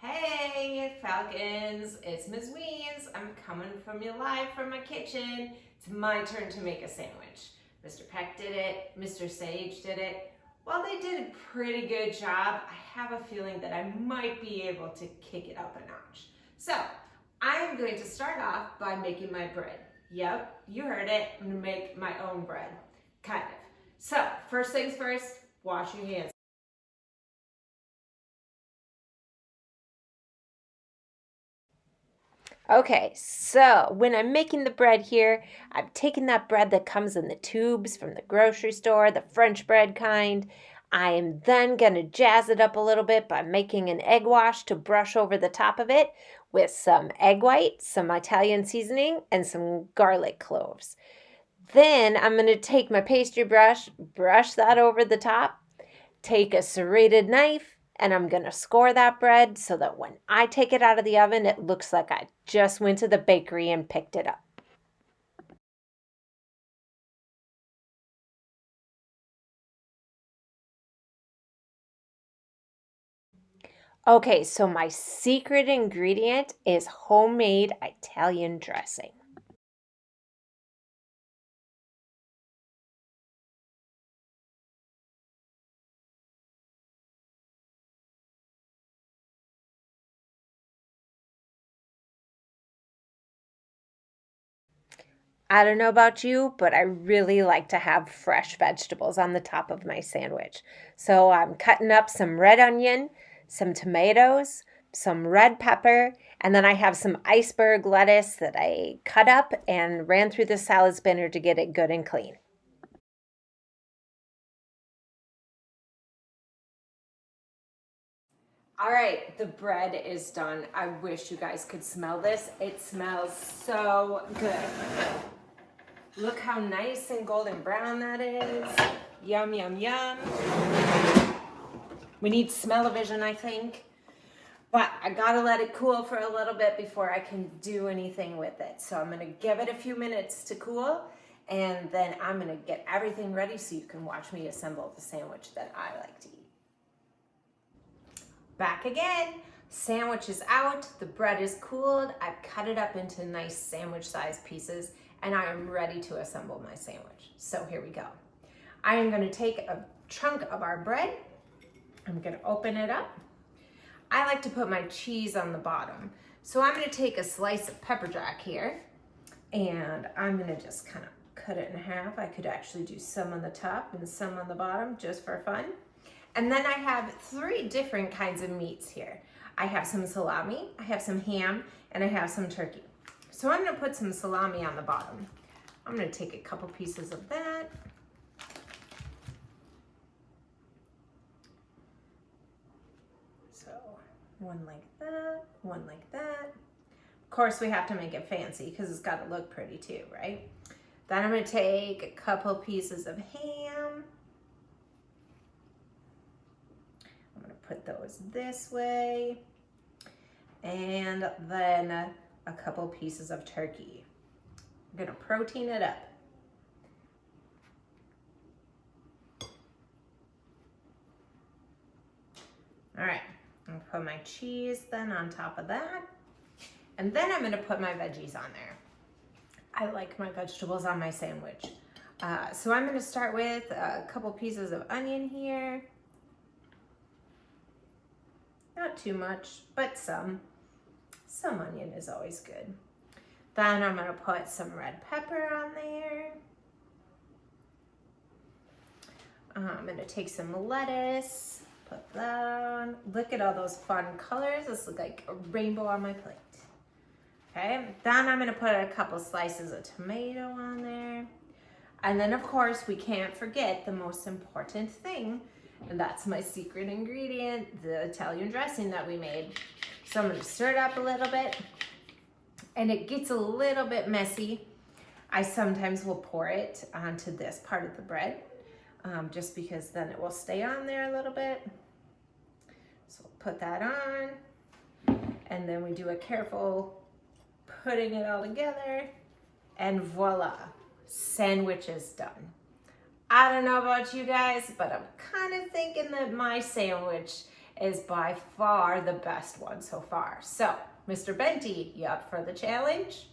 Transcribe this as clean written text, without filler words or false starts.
Hey, Falcons, it's Ms. Wiens. I'm coming from you live from my kitchen. It's my turn to make a sandwich. Mr. Peck did it, Mr. Sage did it. Well, they did a pretty good job. I have a feeling that I might be able to kick it up a notch. So, I'm going to start off by making my bread. Yep, you heard it. I'm gonna make my own bread, kind of. So, first things first, wash your hands. Okay, so when I'm making the bread here, I'm taking that bread that comes in the tubes from the grocery store, the French bread kind. I am then going to jazz it up a little bit by making an egg wash to brush over the top of it with some egg white, some Italian seasoning, and some garlic cloves. Then I'm going to take my pastry brush that over the top, take a serrated knife, and I'm going to score that bread so that when I take it out of the oven, it looks like I just went to the bakery and picked it up. Okay, so my secret ingredient is homemade Italian dressing. I don't know about you, but I really like to have fresh vegetables on the top of my sandwich. So I'm cutting up some red onion, some tomatoes, some red pepper, and then I have some iceberg lettuce that I cut up and ran through the salad spinner to get it good and clean. All right, the bread is done. I wish you guys could smell this. It smells so good. Look how nice and golden brown that is. Yum, yum, yum. We need smell-o-vision, I think. But I gotta let it cool for a little bit before I can do anything with it. So I'm gonna give it a few minutes to cool, and then I'm gonna get everything ready so you can watch me assemble the sandwich that I like to eat. Back again. Sandwich is out, the bread is cooled, I've cut it up into nice sandwich-sized pieces, and I am ready to assemble my sandwich. So here we go. I am going to take a chunk of our bread. I'm going to open it up. I like to put my cheese on the bottom. So I'm going to take a slice of pepper jack here, and I'm going to just kind of cut it in half. I could actually do some on the top and some on the bottom just for fun. And then I have 3 different kinds of meats here. I have some salami, I have some ham, and I have some turkey. So I'm gonna put some salami on the bottom. I'm gonna take a couple pieces of that. So one like that, one like that. Of course we have to make it fancy because it's gotta look pretty too, right? Then I'm gonna take a couple pieces of ham. I'm gonna put those this way. And then a couple pieces of turkey. I'm gonna protein it up. All right, I'm gonna put my cheese then on top of that. And then I'm gonna put my veggies on there. I like my vegetables on my sandwich. So I'm gonna start with a couple pieces of onion here. Not too much, but some. Some onion is always good. Then I'm gonna put some red pepper on there. I'm gonna take some lettuce, put that on. Look at all those fun colors. This looks like a rainbow on my plate. Okay, then I'm gonna put a couple slices of tomato on there. And then of course we can't forget the most important thing, and that's my secret ingredient, the Italian dressing that we made. So I'm gonna stir it up a little bit, and it gets a little bit messy. I sometimes will pour it onto this part of the bread, just because then it will stay on there a little bit. So we'll put that on, and then we do a careful putting it all together, and voila, sandwich is done. I don't know about you guys, but I'm kind of thinking that my sandwich is by far the best one so far. So, Mr. Benty, you up for the challenge?